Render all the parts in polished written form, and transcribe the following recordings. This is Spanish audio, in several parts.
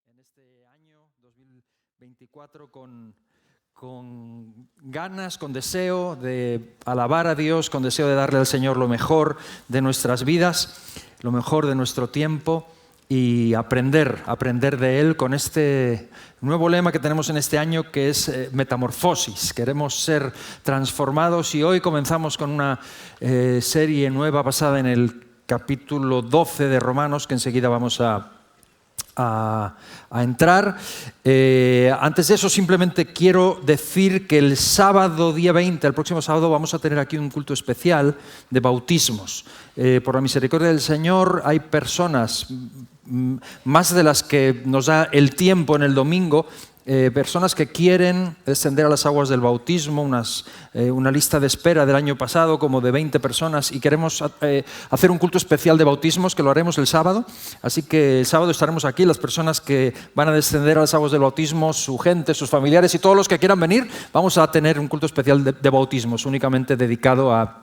en este año 2024 con ganas, con deseo de alabar a Dios, con deseo de darle al Señor lo mejor de nuestras vidas, lo mejor de nuestro tiempo y aprender de Él con este nuevo lema que tenemos en este año, que es metamorfosis. Queremos ser transformados y hoy comenzamos con una serie nueva basada en el capítulo 12 de Romanos, que enseguida vamos a entrar. Antes de eso, simplemente quiero decir que el sábado día 20, el próximo sábado, vamos a tener aquí un culto especial de bautismos. Por la misericordia del Señor hay personas, más de las que nos da el tiempo en el domingo, personas que quieren descender a las aguas del bautismo, una lista de espera del año pasado como de 20 personas, y queremos hacer un culto especial de bautismos que lo haremos el sábado. Así que el sábado estaremos aquí, las personas que van a descender a las aguas del bautismo, su gente, sus familiares y todos los que quieran venir. Vamos a tener un culto especial de bautismos únicamente dedicado a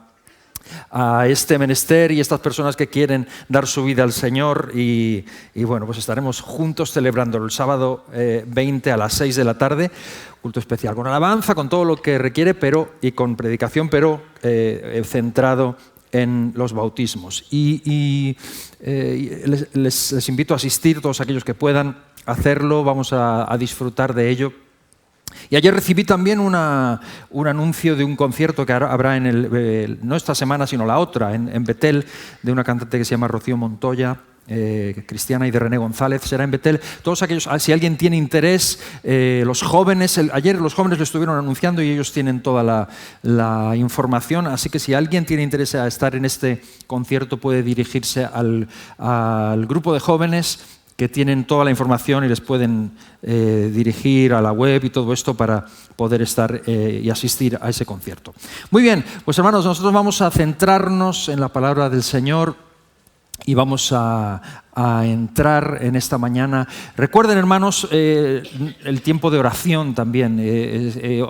este menester y estas personas que quieren dar su vida al Señor y bueno, pues estaremos juntos celebrándolo el sábado 20 a las 6 de la tarde, culto especial con alabanza, con todo lo que requiere, y con predicación, pero centrado en los bautismos. Les invito a asistir, todos aquellos que puedan hacerlo, vamos a disfrutar de ello. Y ayer recibí también un anuncio de un concierto que habrá no esta semana, sino la otra, en Betel, de una cantante que se llama Rocío Montoya, cristiana, y de René González. Será en Betel. Todos aquellos, si alguien tiene interés, los jóvenes, ayer los jóvenes lo estuvieron anunciando y ellos tienen toda la información, así que si alguien tiene interés a estar en este concierto puede dirigirse al grupo de jóvenes, que tienen toda la información y les pueden dirigir a la web y todo esto para poder estar y asistir a ese concierto. Muy bien, pues hermanos, nosotros vamos a centrarnos en la palabra del Señor y vamos a entrar en esta mañana. Recuerden, hermanos, el tiempo de oración también.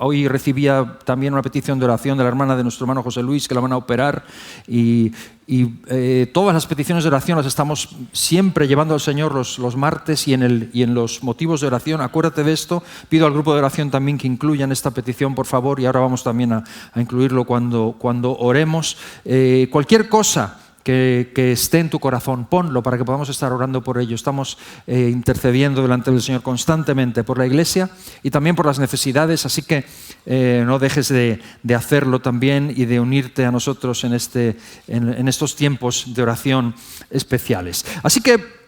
Hoy recibía también una petición de oración de la hermana de nuestro hermano José Luis, que la van a operar, y todas las peticiones de oración las estamos siempre llevando al Señor los martes y en los motivos de oración. Acuérdate de esto. Pido al grupo de oración también que incluyan esta petición, por favor, y ahora vamos también a incluirlo cuando oremos. Cualquier cosa que esté en tu corazón, ponlo para que podamos estar orando por ello. Estamos intercediendo delante del Señor constantemente por la Iglesia y también por las necesidades, así que no dejes de hacerlo también y de unirte a nosotros en estos tiempos de oración especiales. Así que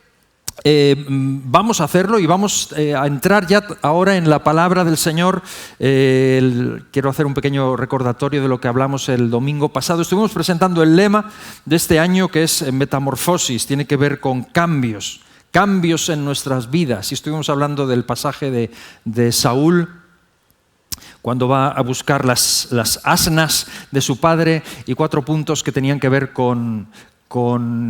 vamos a hacerlo y vamos a entrar ya ahora en la palabra del Señor. Quiero hacer un pequeño recordatorio de lo que hablamos el domingo pasado. Estuvimos presentando el lema de este año, que es metamorfosis, tiene que ver con cambios en nuestras vidas. Y estuvimos hablando del pasaje de Saúl, cuando va a buscar las asnas de su padre, y 4 puntos que tenían que ver con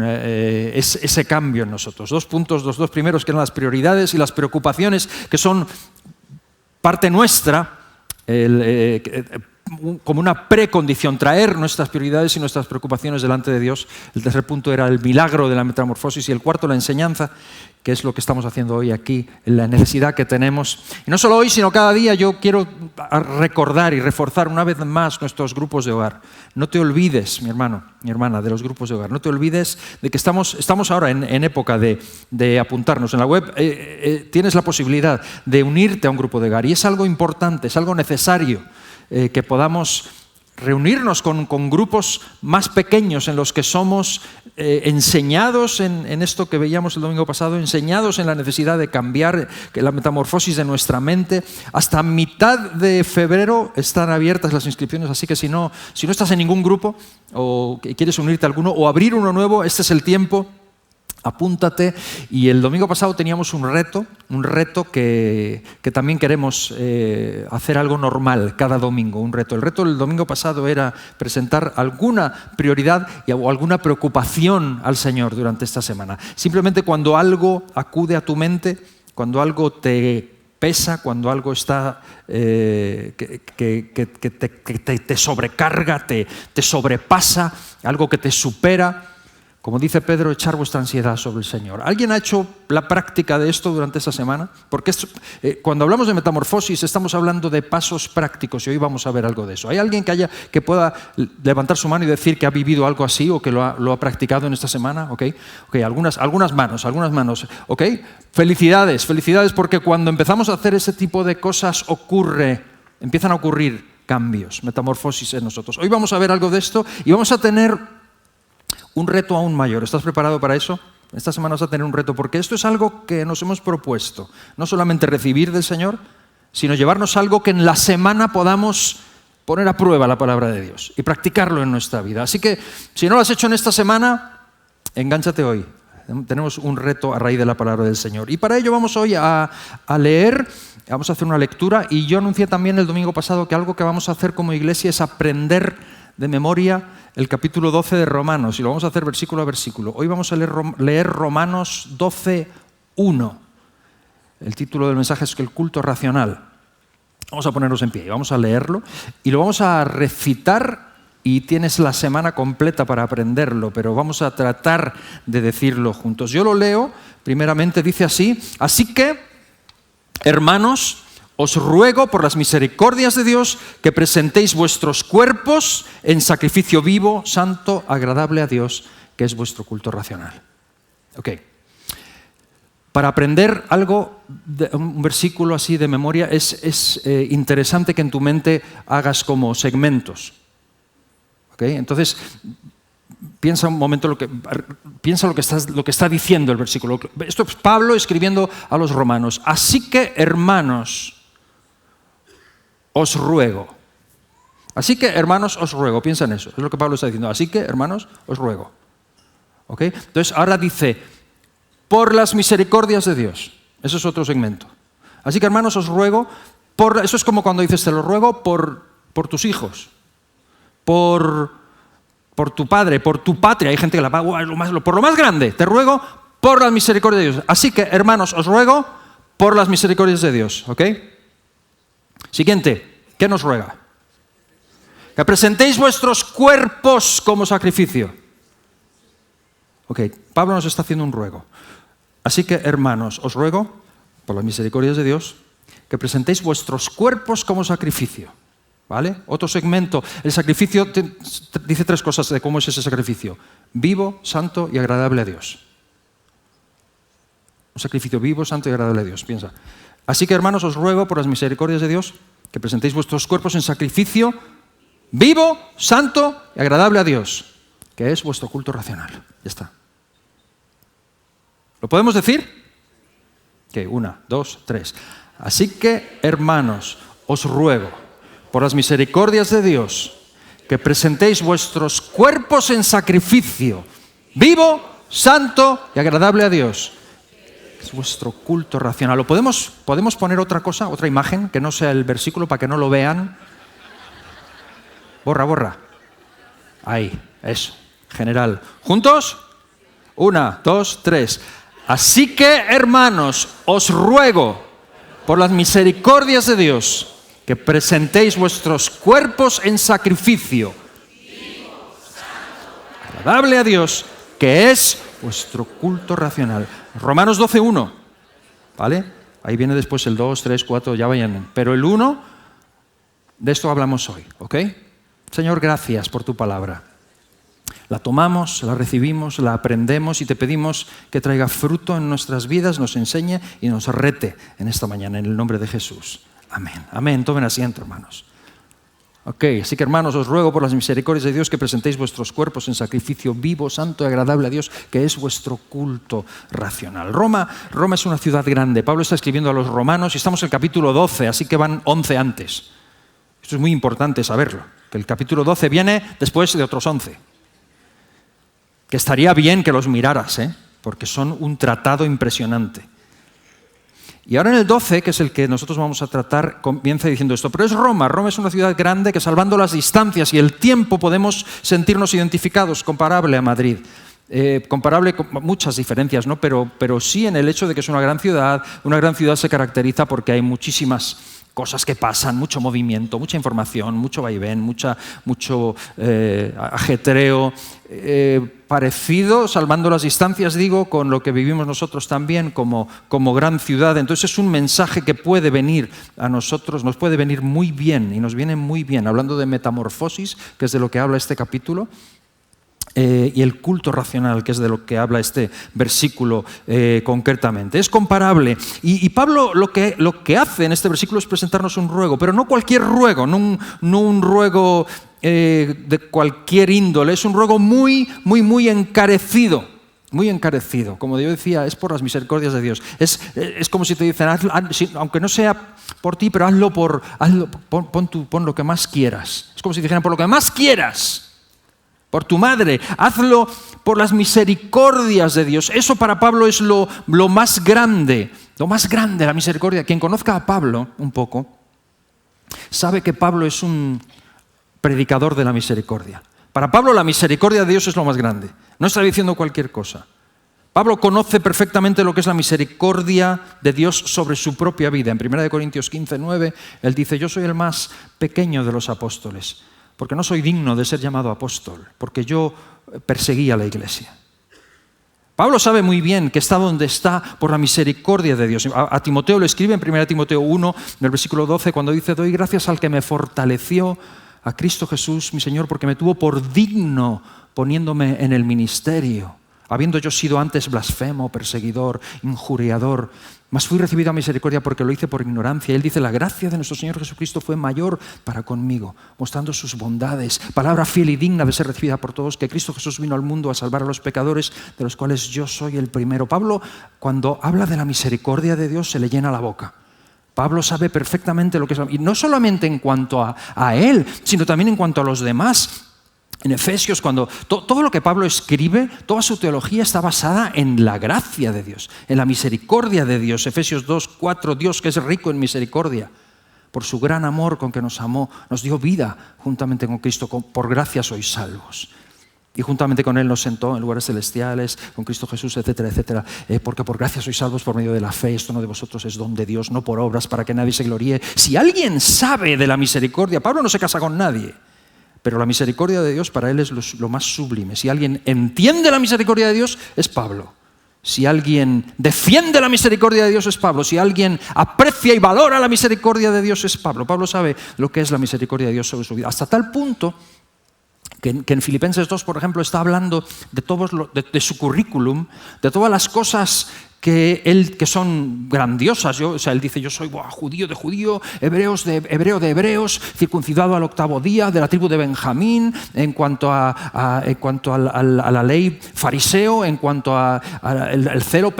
ese cambio en nosotros. 2 puntos, los 2 primeros, que eran las prioridades y las preocupaciones, que son parte nuestra, como una precondición, traer nuestras prioridades y nuestras preocupaciones delante de Dios. El 3er punto era el milagro de la metamorfosis, y el 4, la enseñanza, que es lo que estamos haciendo hoy aquí, la necesidad que tenemos. Y no solo hoy, sino cada día. Yo quiero recordar y reforzar una vez más nuestros grupos de hogar. No te olvides, mi hermano, mi hermana, de los grupos de hogar. No te olvides de que estamos ahora en época de apuntarnos. En la web tienes la posibilidad de unirte a un grupo de hogar, y es algo importante, es algo necesario, que podamos reunirnos con grupos más pequeños en los que somos enseñados en esto que veíamos el domingo pasado, enseñados en la necesidad de cambiar, que la metamorfosis de nuestra mente. Hasta mitad de febrero están abiertas las inscripciones, así que si no estás en ningún grupo o quieres unirte a alguno o abrir uno nuevo, este es el tiempo. Apúntate. Y el domingo pasado teníamos un reto que también queremos hacer algo normal cada domingo, un reto. El reto del domingo pasado era presentar alguna prioridad o alguna preocupación al Señor durante esta semana. Simplemente cuando algo acude a tu mente, cuando algo te pesa, cuando algo está que te sobrecarga, te sobrepasa, algo que te supera, Como dice Pedro, echar vuestra ansiedad sobre el Señor. ¿Alguien ha hecho la práctica de esto durante esta semana? Porque cuando hablamos de metamorfosis estamos hablando de pasos prácticos y hoy vamos a ver algo de eso. ¿Hay alguien que pueda levantar su mano y decir que ha vivido algo así o que lo ha practicado en esta semana? ¿Okay? Algunas manos. ¿Ok? Felicidades porque cuando empezamos a hacer ese tipo de cosas empiezan a ocurrir cambios, metamorfosis en nosotros. Hoy vamos a ver algo de esto y vamos a tener un reto aún mayor. ¿Estás preparado para eso? Esta semana vas a tener un reto, porque esto es algo que nos hemos propuesto. No solamente recibir del Señor, sino llevarnos algo que en la semana podamos poner a prueba la palabra de Dios y practicarlo en nuestra vida. Así que, si no lo has hecho en esta semana, engánchate hoy. Tenemos un reto a raíz de la palabra del Señor. Y para ello vamos hoy a leer, vamos a hacer una lectura, y yo anuncié también el domingo pasado que algo que vamos a hacer como iglesia es aprender de memoria el capítulo 12 de Romanos, y lo vamos a hacer versículo a versículo. Hoy vamos a leer Romanos 12:1. El título del mensaje es el culto racional. Vamos a ponernos en pie y vamos a leerlo y lo vamos a recitar, y tienes la semana completa para aprenderlo, pero vamos a tratar de decirlo juntos. Yo lo leo, primeramente dice así: así que, hermanos, os ruego por las misericordias de Dios que presentéis vuestros cuerpos en sacrificio vivo, santo, agradable a Dios, que es vuestro culto racional. Ok. Para aprender algo, un versículo así de memoria, es interesante que en tu mente hagas como segmentos. ¿Ok? Entonces, piensa un momento piensa lo que está diciendo el versículo. Esto es Pablo escribiendo a los romanos. Así que, hermanos, os ruego. Así que, hermanos, os ruego. Piensa en eso. Es lo que Pablo está diciendo. Así que, hermanos, os ruego. ¿Ok? Entonces, ahora dice, por las misericordias de Dios. Eso es otro segmento. Así que, hermanos, os ruego. Eso es como cuando dices, te lo ruego por tus hijos. Por tu padre, por tu patria. Hay gente que la paga por lo más grande. Te ruego por las misericordias de Dios. Así que, hermanos, os ruego por las misericordias de Dios. ¿Ok? Siguiente, ¿qué nos ruega? Que presentéis vuestros cuerpos como sacrificio. Ok, Pablo nos está haciendo un ruego. Así que, hermanos, os ruego, por las misericordias de Dios, que presentéis vuestros cuerpos como sacrificio. ¿Vale? Otro segmento. El sacrificio dice tres cosas de cómo es ese sacrificio: vivo, santo y agradable a Dios. Un sacrificio vivo, santo y agradable a Dios. Piensa. Así que, hermanos, os ruego por las misericordias de Dios que presentéis vuestros cuerpos en sacrificio vivo, santo y agradable a Dios, que es vuestro culto racional. Ya está. ¿Lo podemos decir? Ok, 1, 2, 3. Así que, hermanos, os ruego por las misericordias de Dios que presentéis vuestros cuerpos en sacrificio vivo, santo y agradable a Dios. Es vuestro culto racional. ¿Lo podemos poner otra cosa, otra imagen, que no sea el versículo para que no lo vean? Borra. Ahí, eso. General. ¿Juntos? 1, 2, 3. Así que, hermanos, os ruego por las misericordias de Dios que presentéis vuestros cuerpos en sacrificio agradable a Dios, que es vuestro culto racional. Romanos 12:1, ¿vale? Ahí viene después el 2, 3, 4, ya vayan. Pero el 1, de esto hablamos hoy, ¿ok? Señor, gracias por tu palabra. La tomamos, la recibimos, la aprendemos y te pedimos que traiga fruto en nuestras vidas, nos enseñe y nos rete en esta mañana, en el nombre de Jesús. Amén. Amén. Tomen asiento, hermanos. Ok, así que, hermanos, os ruego por las misericordias de Dios que presentéis vuestros cuerpos en sacrificio vivo, santo y agradable a Dios, que es vuestro culto racional. Roma es una ciudad grande. Pablo está escribiendo a los romanos y estamos en el capítulo 12, así que van 11 antes. Esto es muy importante saberlo, que el capítulo 12 viene después de otros 11. Que estaría bien que los miraras, porque son un tratado impresionante. Y ahora en el 12, que es el que nosotros vamos a tratar, comienza diciendo esto. Pero es Roma. Roma es una ciudad grande que, salvando las distancias y el tiempo, podemos sentirnos identificados, comparable a Madrid. Comparable con muchas diferencias, ¿no? Pero sí en el hecho de que es una gran ciudad. Una gran ciudad se caracteriza porque hay muchísimas cosas que pasan, mucho movimiento, mucha información, mucho vaivén, mucho ajetreo. parecido, salvando las distancias, digo, con lo que vivimos nosotros también como gran ciudad. Entonces es un mensaje que puede venir a nosotros, nos puede venir muy bien y nos viene muy bien, hablando de metamorfosis, que es de lo que habla este capítulo, y el culto racional, que es de lo que habla este versículo concretamente. Es comparable. Y Pablo lo que hace en este versículo es presentarnos un ruego, pero no cualquier ruego, no un ruego de cualquier índole, es un ruego muy, muy, muy encarecido. Muy encarecido. Como yo decía, es por las misericordias de Dios. Es como si te dicen, aunque no sea por ti, pero pon lo que más quieras. Es como si dijeran, por lo que más quieras. Por tu madre, hazlo por las misericordias de Dios. Eso para Pablo es lo más grande, la misericordia. Quien conozca a Pablo un poco, sabe que Pablo es un predicador de la misericordia. Para Pablo la misericordia de Dios es lo más grande. No está diciendo cualquier cosa. Pablo conoce perfectamente lo que es la misericordia de Dios sobre su propia vida. En 1 Corintios 15:9, él dice, yo soy el más pequeño de los apóstoles, porque no soy digno de ser llamado apóstol, porque yo perseguí a la iglesia. Pablo sabe muy bien que está donde está por la misericordia de Dios. A Timoteo lo escribe en 1 Timoteo 1, en el versículo 12, cuando dice, doy gracias al que me fortaleció, a Cristo Jesús, mi Señor, porque me tuvo por digno poniéndome en el ministerio, habiendo yo sido antes blasfemo, perseguidor, injuriador, mas fui recibido a misericordia porque lo hice por ignorancia. Él dice, la gracia de nuestro Señor Jesucristo fue mayor para conmigo, mostrando sus bondades, palabra fiel y digna de ser recibida por todos, que Cristo Jesús vino al mundo a salvar a los pecadores, de los cuales yo soy el primero. Pablo, cuando habla de la misericordia de Dios, se le llena la boca. Pablo sabe perfectamente lo que es, y no solamente en cuanto a él, sino también en cuanto a los demás. En Efesios, cuando todo lo que Pablo escribe, toda su teología está basada en la gracia de Dios, en la misericordia de Dios. Efesios 2:4, Dios que es rico en misericordia, por su gran amor con que nos amó, nos dio vida juntamente con Cristo, por gracia sois salvos. Y juntamente con Él nos sentó en lugares celestiales, con Cristo Jesús, etcétera, etcétera. Porque por gracia sois salvos por medio de la fe. Esto no de vosotros es don de Dios, no por obras, para que nadie se gloríe. Si alguien sabe de la misericordia, Pablo no se casa con nadie, pero la misericordia de Dios para él es lo más sublime. Si alguien entiende la misericordia de Dios, es Pablo. Si alguien defiende la misericordia de Dios, es Pablo. Si alguien aprecia y valora la misericordia de Dios, es Pablo. Pablo sabe lo que es la misericordia de Dios sobre su vida. Hasta tal punto que en Filipenses 2, por ejemplo, está hablando de su currículum, de todas las cosas que son grandiosas. Él dice, yo soy judío de judío, hebreo de hebreos, circuncidado al 8º día, de la tribu de Benjamín, en cuanto a la ley fariseo, en cuanto al celo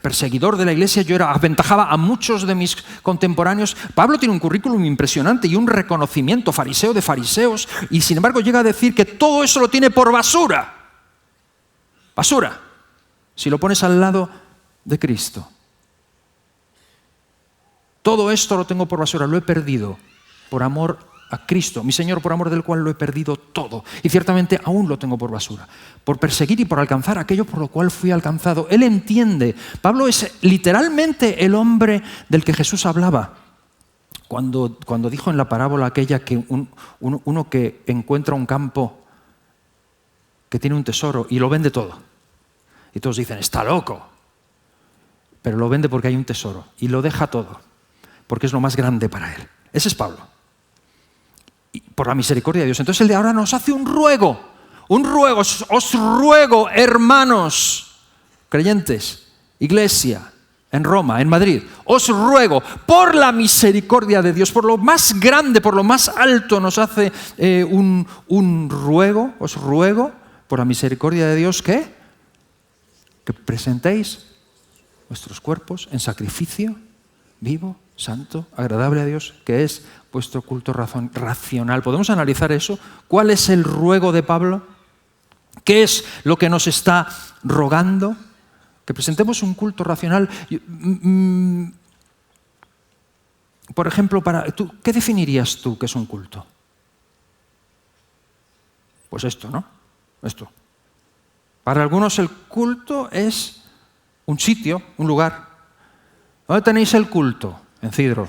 perseguidor de la iglesia, yo aventajaba a muchos de mis contemporáneos. Pablo tiene un currículum impresionante y un reconocimiento fariseo de fariseos, y sin embargo llega a decir que todo eso lo tiene por basura. Basura. Si lo pones al lado de Cristo. Todo esto lo tengo por basura, lo he perdido por amor a Cristo, mi Señor, por amor del cual lo he perdido todo. Y ciertamente aún lo tengo por basura, por perseguir y por alcanzar aquello por lo cual fui alcanzado. Él entiende. Pablo es literalmente el hombre del que Jesús hablaba. Cuando dijo en la parábola aquella que uno que encuentra un campo que tiene un tesoro y lo vende todo. Y todos dicen, está loco. Pero lo vende porque hay un tesoro. Y lo deja todo. Porque es lo más grande para él. Ese es Pablo. Y por la misericordia de Dios. Entonces él de ahora nos hace un ruego. Un ruego. Os ruego, hermanos, creyentes, iglesia, en Roma, en Madrid. Os ruego, por la misericordia de Dios, por lo más grande, por lo más alto, nos hace un ruego. Os ruego, por la misericordia de Dios, ¿qué? Que presentéis vuestros cuerpos en sacrificio vivo, santo, agradable a Dios, que es vuestro culto racional. ¿Podemos analizar eso? ¿Cuál es el ruego de Pablo? ¿Qué es lo que nos está rogando? Que presentemos un culto racional. Por ejemplo, ¿qué definirías tú que es un culto? Pues esto, ¿no? Esto. Para algunos el culto es un sitio, un lugar. ¿Dónde tenéis el culto? En Cidro.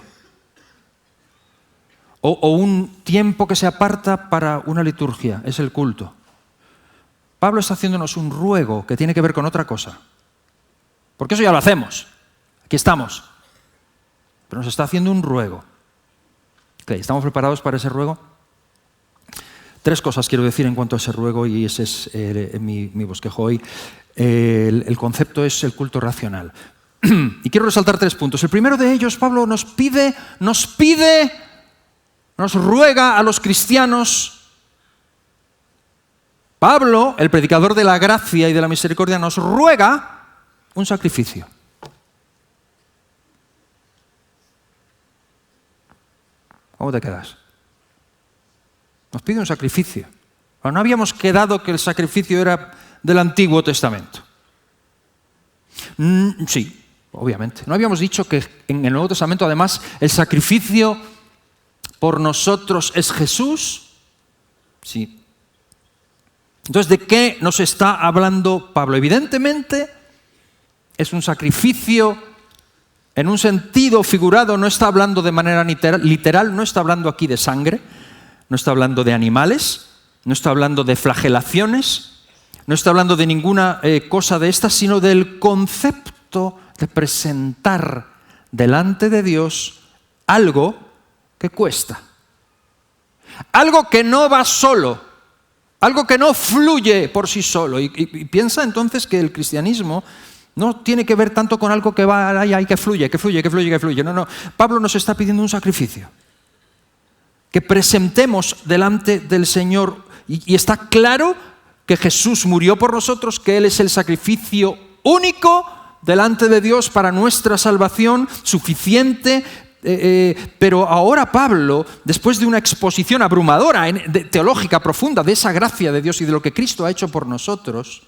O un tiempo que se aparta para una liturgia, es el culto. Pablo está haciéndonos un ruego que tiene que ver con otra cosa. Porque eso ya lo hacemos. Aquí estamos. Pero nos está haciendo un ruego. Okay, ¿estamos preparados para ese ruego? 3 cosas quiero decir en cuanto a ese ruego, y ese es mi bosquejo hoy. El concepto es el culto racional. Y quiero resaltar 3 puntos. El primero de ellos, Pablo nos ruega a los cristianos. Pablo, el predicador de la gracia y de la misericordia, nos ruega un sacrificio. ¿Cómo te quedas? Nos pide un sacrificio. No habíamos quedado que el sacrificio era del Antiguo Testamento. Sí, obviamente. ¿No habíamos dicho que en el Nuevo Testamento, además, el sacrificio por nosotros es Jesús? Sí. Entonces, ¿de qué nos está hablando Pablo? Evidentemente, es un sacrificio en un sentido figurado. No está hablando de manera literal, no está hablando aquí de sangre, no está hablando de animales, no está hablando de flagelaciones, no está hablando de ninguna cosa de estas, sino del concepto de presentar delante de Dios algo que cuesta, algo que no va solo, algo que no fluye por sí solo. Y piensa entonces que el cristianismo no tiene que ver tanto con algo que va allá y que fluye. No. Pablo nos está pidiendo un sacrificio. Que presentemos delante del Señor. Y está claro que Jesús murió por nosotros, que Él es el sacrificio único delante de Dios para nuestra salvación, suficiente. Pero ahora Pablo, después de una exposición abrumadora, teológica profunda, de esa gracia de Dios y de lo que Cristo ha hecho por nosotros,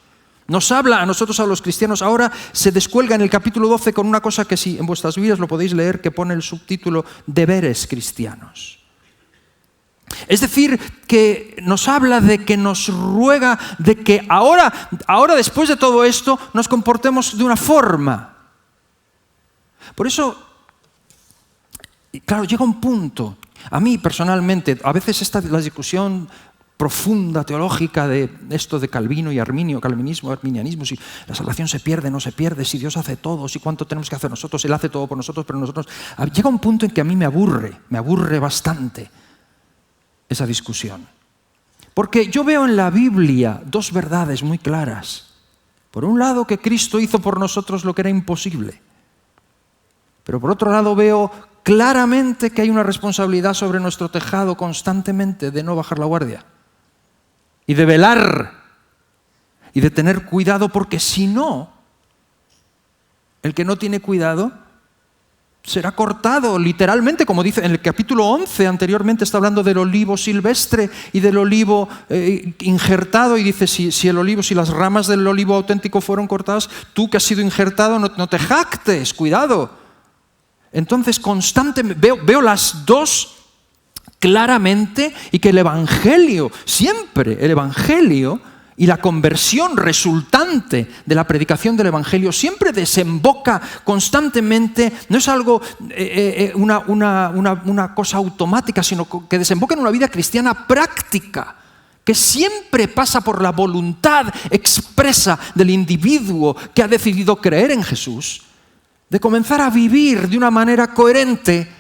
nos habla a nosotros, a los cristianos. Ahora se descuelga en el capítulo 12 con una cosa que, si en vuestras Biblias lo podéis leer, que pone el subtítulo Deberes cristianos. Es decir, que nos habla de que nos ruega de que ahora después de todo esto nos comportemos de una forma. Por eso, claro, llega un punto, a mí personalmente, a veces la discusión profunda, teológica de esto de Calvino y Arminio, calvinismo, arminianismo, si la salvación se pierde, no se pierde, si Dios hace todo, si cuánto tenemos que hacer nosotros, Él hace todo por nosotros, pero nosotros... Llega un punto en que a mí me aburre bastante esa discusión. Porque yo veo en la Biblia 2 verdades muy claras. Por un lado, que Cristo hizo por nosotros lo que era imposible. Pero por otro lado veo claramente que hay una responsabilidad sobre nuestro tejado constantemente de no bajar la guardia. Y de velar. Y de tener cuidado, porque si no, el que no tiene cuidado será cortado, literalmente, como dice en el capítulo 11, anteriormente está hablando del olivo silvestre y del olivo injertado, y dice, si las ramas del olivo auténtico fueron cortadas, tú que has sido injertado, no te jactes, cuidado. Entonces, constantemente, veo las 2 claramente, y que el Evangelio, siempre el Evangelio y la conversión resultante de la predicación del Evangelio siempre desemboca constantemente, no es algo, una cosa automática, sino que desemboca en una vida cristiana práctica, que siempre pasa por la voluntad expresa del individuo que ha decidido creer en Jesús, de comenzar a vivir de una manera coherente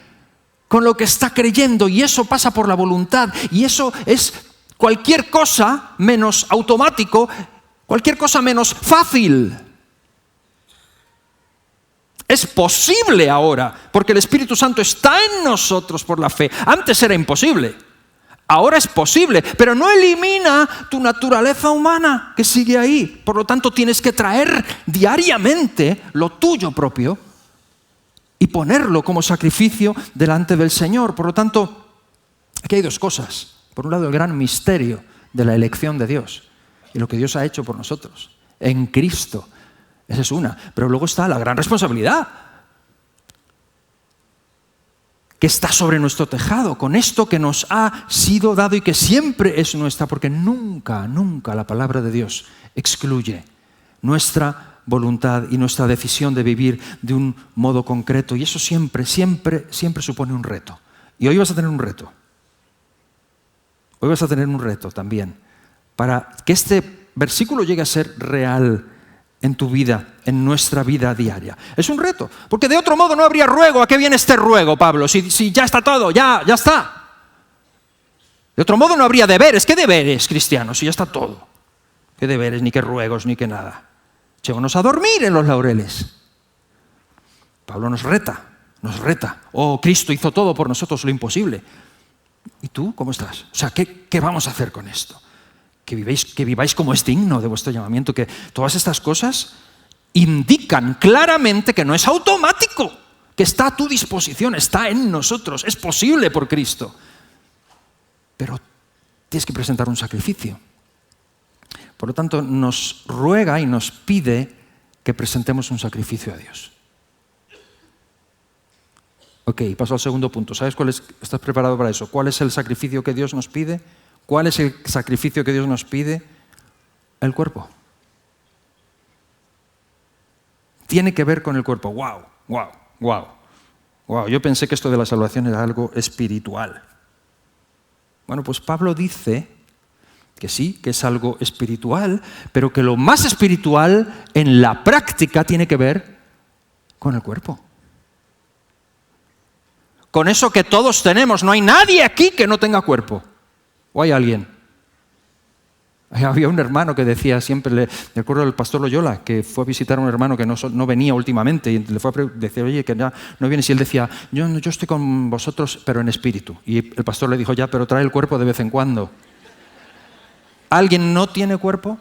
con lo que está creyendo, y eso pasa por la voluntad, y eso es cualquier cosa menos automático, cualquier cosa menos fácil. Es posible ahora, porque el Espíritu Santo está en nosotros por la fe. Antes era imposible, ahora es posible, pero no elimina tu naturaleza humana que sigue ahí. Por lo tanto, tienes que traer diariamente lo tuyo propio y ponerlo como sacrificio delante del Señor. Por lo tanto, aquí hay 2 cosas. Por un lado, el gran misterio de la elección de Dios y lo que Dios ha hecho por nosotros en Cristo. Esa es una. Pero luego está la gran responsabilidad que está sobre nuestro tejado, con esto que nos ha sido dado y que siempre es nuestra, porque nunca la palabra de Dios excluye nuestra voluntad y nuestra decisión de vivir de un modo concreto. Y eso siempre supone un reto. Y hoy vas a tener un reto. Hoy vas a tener un reto también, para que este versículo llegue a ser real en tu vida, en nuestra vida diaria. Es un reto, porque de otro modo no habría ruego. ¿A qué viene este ruego, Pablo? Si ya está todo, ya está. De otro modo no habría deberes. ¿Qué deberes, cristianos, si ya está todo? ¿Qué deberes, ni qué ruegos, ni qué nada? Echémonos a dormir en los laureles. Pablo nos reta. Oh, Cristo hizo todo por nosotros lo imposible. ¿Y tú cómo estás? O sea, ¿qué vamos a hacer con esto? Que viváis como es digno de vuestro llamamiento, que todas estas cosas indican claramente que no es automático, que está a tu disposición, está en nosotros, es posible por Cristo. Pero tienes que presentar un sacrificio. Por lo tanto, nos ruega y nos pide que presentemos un sacrificio a Dios. Ok, paso al segundo punto. ¿Sabes cuál es? ¿Estás preparado para eso? ¿Cuál es el sacrificio que Dios nos pide? ¿Cuál es el sacrificio que Dios nos pide? El cuerpo. Tiene que ver con el cuerpo. Wow. Yo pensé que esto de la salvación era algo espiritual. Bueno, pues Pablo dice que sí, que es algo espiritual, pero que lo más espiritual en la práctica tiene que ver con el cuerpo. Con eso que todos tenemos. No hay nadie aquí que no tenga cuerpo. ¿O hay alguien? Había un hermano que decía siempre, me acuerdo del pastor Loyola, que fue a visitar a un hermano que no venía últimamente, y le fue a decir, oye, que ya no vienes, y él decía, yo estoy con vosotros, pero en espíritu. Y el pastor le dijo, ya, pero trae el cuerpo de vez en cuando. ¿Alguien no tiene cuerpo?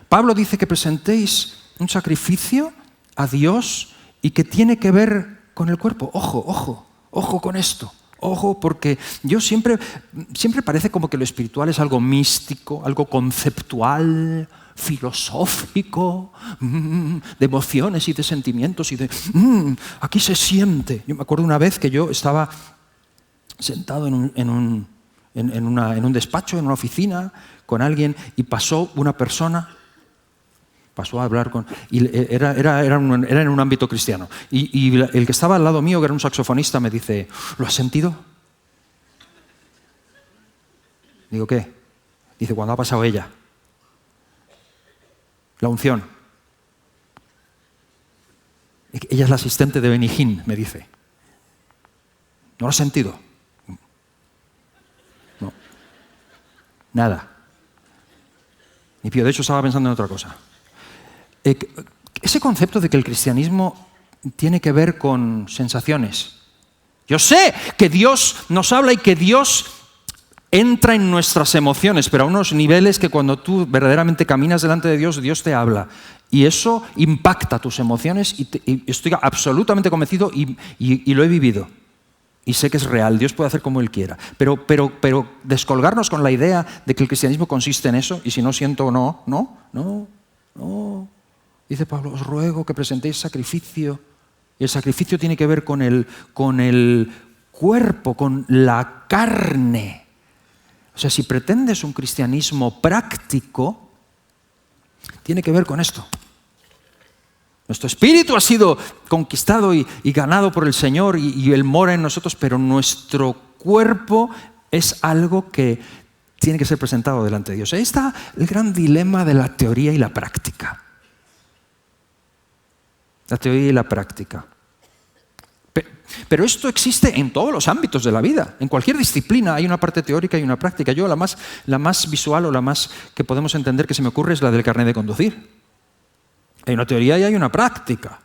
Pablo dice que presentéis un sacrificio a Dios y que tiene que ver con el cuerpo. Ojo con esto. Ojo, porque yo siempre parece como que lo espiritual es algo místico, algo conceptual, filosófico, de emociones y de sentimientos y de aquí se siente. Yo me acuerdo una vez que yo estaba sentado en un despacho, en una oficina, con alguien, y pasó una persona. Pasó a hablar con... Y era en un ámbito cristiano. Y el que estaba al lado mío, que era un saxofonista, me dice, ¿lo has sentido? Digo, ¿qué? Dice, cuando ha pasado ella. La unción. Ella es la asistente de Benny Hinn, me dice. ¿No lo has sentido? No. Nada. Ni pío. De hecho, estaba pensando en otra cosa. Ese concepto de que el cristianismo tiene que ver con sensaciones. Yo sé que Dios nos habla y que Dios entra en nuestras emociones, pero a unos niveles que cuando tú verdaderamente caminas delante de Dios, Dios te habla. Y eso impacta tus emociones y estoy absolutamente convencido y lo he vivido. Y sé que es real, Dios puede hacer como Él quiera. Pero descolgarnos con la idea de que el cristianismo consiste en eso, y si no siento no. Dice Pablo, os ruego que presentéis sacrificio. Y el sacrificio tiene que ver con el cuerpo, con la carne. O sea, si pretendes un cristianismo práctico, tiene que ver con esto. Nuestro espíritu ha sido conquistado y ganado por el Señor y Él mora en nosotros, pero nuestro cuerpo es algo que tiene que ser presentado delante de Dios. Ahí está el gran dilema de la teoría y la práctica. La teoría y la práctica. Pero esto existe en todos los ámbitos de la vida. En cualquier disciplina hay una parte teórica y una práctica. Yo la más visual o la más que podemos entender que se me ocurre es la del carnet de conducir. Hay una teoría y hay una práctica.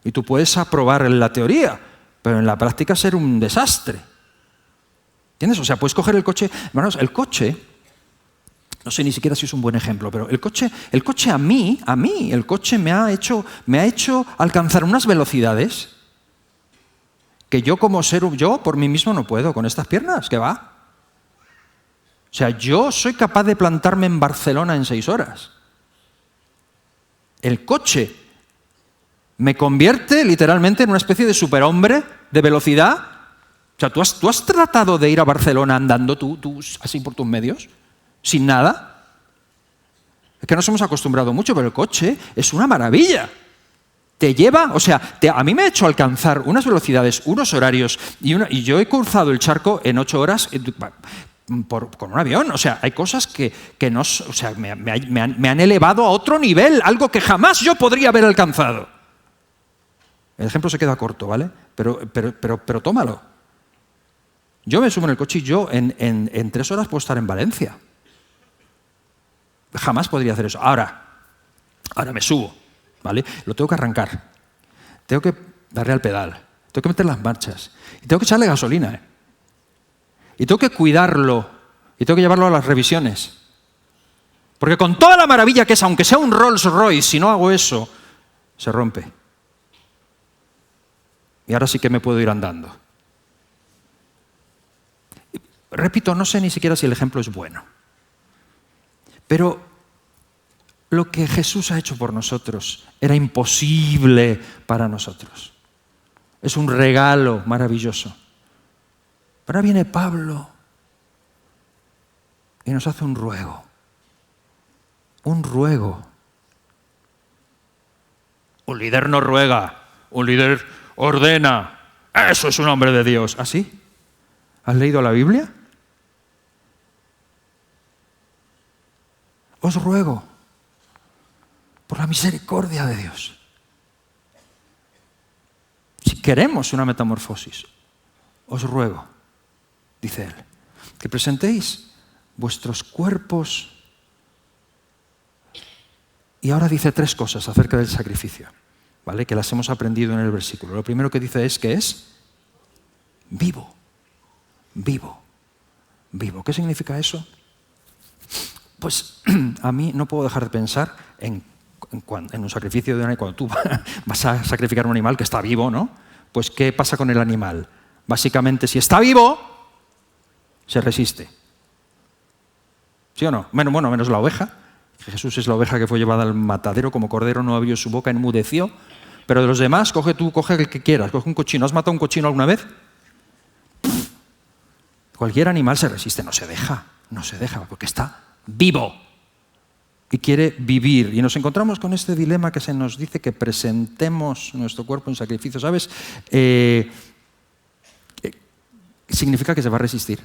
Y tú puedes aprobar la teoría, pero en la práctica ser un desastre. ¿Entiendes? O sea, puedes coger el coche. Hermanos, el coche, no sé ni siquiera si es un buen ejemplo, pero el coche a mí, el coche me ha hecho alcanzar unas velocidades que yo por mí mismo no puedo con estas piernas, ¿qué va? O sea, yo soy capaz de plantarme en Barcelona en 6 horas. El coche me convierte literalmente en una especie de superhombre de velocidad. O sea, ¿tú has tratado de ir a Barcelona andando tú así por tus medios? ¿Sin nada? Es que nos hemos acostumbrado mucho, pero el coche es una maravilla. Te lleva, o sea, a mí me ha hecho alcanzar unas velocidades, unos horarios, y yo he cruzado el charco en 8 horas. con un avión. O sea, hay cosas que no, o sea, me han elevado a otro nivel, algo que jamás yo podría haber alcanzado. El ejemplo se queda corto, ¿vale? Pero tómalo. Yo me subo en el coche y yo en 3 horas puedo estar en Valencia. Jamás podría hacer eso. Ahora me subo, ¿vale? Lo tengo que arrancar. Tengo que darle al pedal. Tengo que meter las marchas. Y tengo que echarle gasolina, ¿eh? Y tengo que cuidarlo. Y tengo que llevarlo a las revisiones. Porque con toda la maravilla que es, aunque sea un Rolls Royce, si no hago eso, se rompe. Y ahora sí que me puedo ir andando. Repito, no sé ni siquiera si el ejemplo es bueno. Pero lo que Jesús ha hecho por nosotros era imposible para nosotros. Es un regalo maravilloso. Pero ahora viene Pablo y nos hace un ruego. Un ruego. Un líder no ruega, un líder ordena. Eso es un hombre de Dios. ¿Ah, sí? ¿Has leído la Biblia? Os ruego, por la misericordia de Dios, si queremos una metamorfosis, os ruego, dice él, que presentéis vuestros cuerpos. Y ahora dice 3 cosas acerca del sacrificio, ¿vale? Que las hemos aprendido en el versículo. Lo primero que dice es que es vivo, vivo, vivo. ¿Qué significa eso? Pues a mí no puedo dejar de pensar en un sacrificio de un animal. Cuando tú vas a sacrificar un animal que está vivo, ¿no? Pues ¿qué pasa con el animal? Básicamente, si está vivo, se resiste. ¿Sí o no? Menos la oveja. Jesús es la oveja que fue llevada al matadero, como cordero no abrió su boca, enmudeció. Pero de los demás, coge el que quieras. Coge un cochino. ¿Has matado un cochino alguna vez? Cualquier animal se resiste, no se deja, porque está vivo y quiere vivir. Y nos encontramos con este dilema que se nos dice que presentemos nuestro cuerpo en sacrificio. ¿Sabes? Significa que se va a resistir.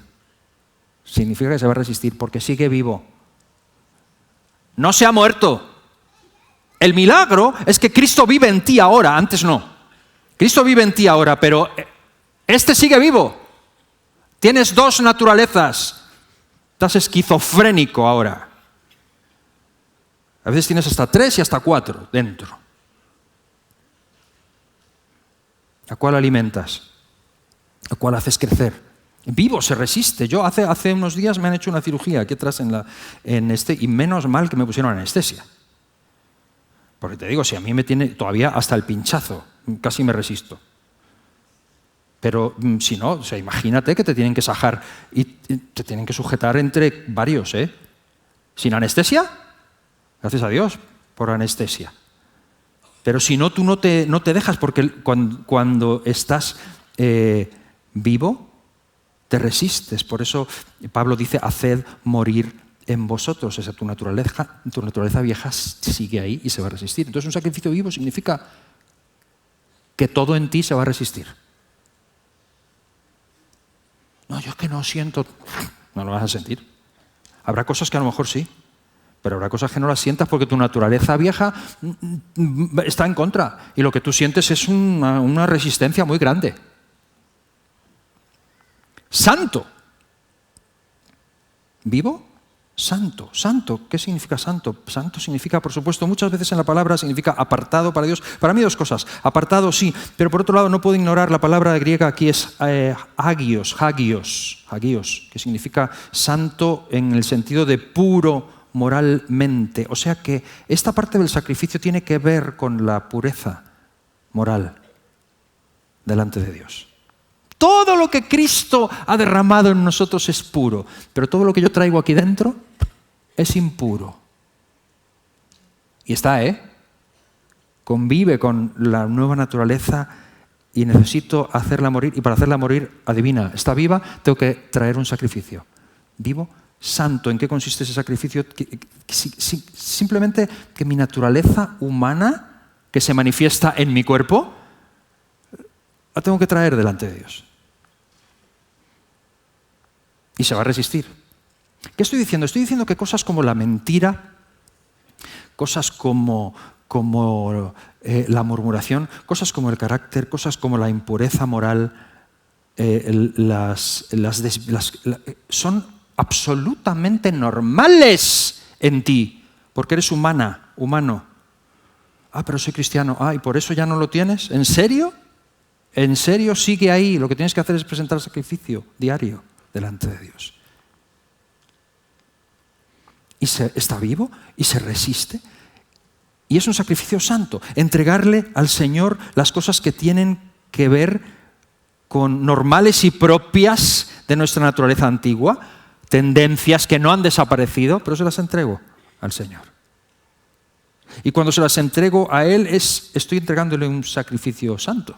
Significa que se va a resistir porque sigue vivo. No se ha muerto. El milagro es que Cristo vive en ti ahora, antes no. Cristo vive en ti ahora, pero este sigue vivo. Tienes 2 naturalezas. Estás esquizofrénico ahora. A veces tienes hasta 3 y hasta 4 dentro. ¿A cuál alimentas? ¿A cuál haces crecer? Vivo, se resiste. Yo hace unos días me han hecho una cirugía aquí atrás y menos mal que me pusieron anestesia. Porque te digo, si a mí me tiene todavía hasta el pinchazo, casi me resisto. Pero si no, o sea, imagínate que te tienen que sajar y te tienen que sujetar entre varios, ¿eh? ¿Sin anestesia? Gracias a Dios por anestesia. Pero si no, tú no te dejas, porque cuando estás vivo, te resistes. Por eso Pablo dice, haced morir en vosotros. Esa tu naturaleza vieja sigue ahí y se va a resistir. Entonces un sacrificio vivo significa que todo en ti se va a resistir. No, yo es que no siento. No lo vas a sentir. Habrá cosas que a lo mejor sí, pero habrá cosas que no las sientas porque tu naturaleza vieja está en contra. Y lo que tú sientes es una resistencia muy grande. Santo. ¿Vivo? Santo. Santo. ¿Qué significa santo? Santo significa, por supuesto, muchas veces en la palabra significa apartado para Dios. Para mí 2 cosas. Apartado sí, pero por otro lado no puedo ignorar la palabra griega aquí es hagios, que significa santo en el sentido de puro moralmente. O sea que esta parte del sacrificio tiene que ver con la pureza moral delante de Dios. Todo lo que Cristo ha derramado en nosotros es puro, pero todo lo que yo traigo aquí dentro es impuro. Y está, convive con la nueva naturaleza y necesito hacerla morir. Y para hacerla morir, adivina, está viva, tengo que traer un sacrificio. Vivo, santo. ¿En qué consiste ese sacrificio? Simplemente que mi naturaleza humana, que se manifiesta en mi cuerpo, la tengo que traer delante de Dios. Y se va a resistir. ¿Qué estoy diciendo? Estoy diciendo que cosas como la mentira, cosas como la murmuración, cosas como el carácter, cosas como la impureza moral, son absolutamente normales en ti, porque eres humano. Pero soy cristiano. ¿Y por eso ya no lo tienes? ¿En serio? ¿En serio sigue ahí? Lo que tienes que hacer es presentar sacrificio diario delante de Dios. Y está vivo y se resiste. Y es un sacrificio santo. Entregarle al Señor las cosas que tienen que ver con normales y propias de nuestra naturaleza antigua, tendencias que no han desaparecido, pero se las entrego al Señor. Y cuando se las entrego a Él, estoy entregándole un sacrificio santo.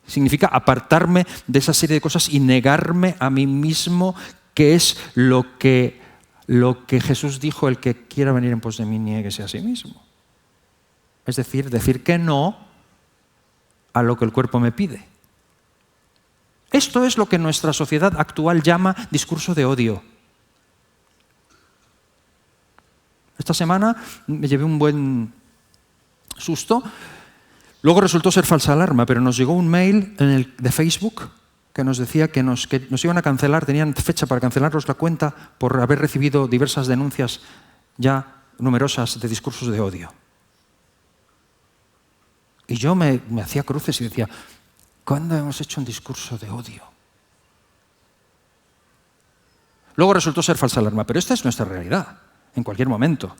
Significa apartarme de esa serie de cosas y negarme a mí mismo, que es lo que Jesús dijo: el que quiera venir en pos de mí, niéguese a sí mismo. Es decir que no a lo que el cuerpo me pide. Esto es lo que nuestra sociedad actual llama discurso de odio. Esta semana me llevé un buen susto. Luego resultó ser falsa alarma, pero nos llegó un mail de Facebook que nos decía que nos iban a cancelar, tenían fecha para cancelarnos la cuenta por haber recibido diversas denuncias ya numerosas de discursos de odio. Y yo me hacía cruces y decía: ¿cuándo hemos hecho un discurso de odio? Luego resultó ser falsa alarma, pero esta es nuestra realidad. En cualquier momento.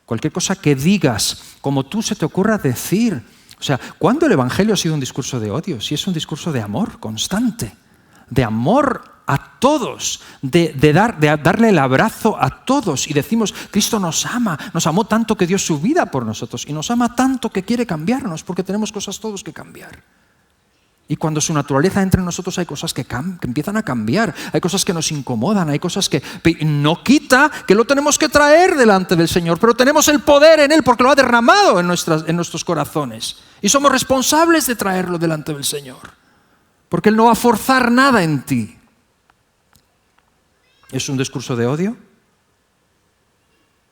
Cualquier cosa que digas, como tú se te ocurra decir. O sea, ¿cuándo el Evangelio ha sido un discurso de odio? Si es un discurso de amor constante, de amor a todos, de darle el abrazo a todos. Y decimos: Cristo nos ama, nos amó tanto que dio su vida por nosotros, y nos ama tanto que quiere cambiarnos, porque tenemos cosas todos que cambiar. Y cuando su naturaleza entra en nosotros, hay cosas que empiezan a cambiar, hay cosas que nos incomodan, hay cosas que no quita que lo tenemos que traer delante del Señor, pero tenemos el poder en Él porque lo ha derramado en nuestros corazones. Y somos responsables de traerlo delante del Señor, porque Él no va a forzar nada en ti. ¿Es un discurso de odio?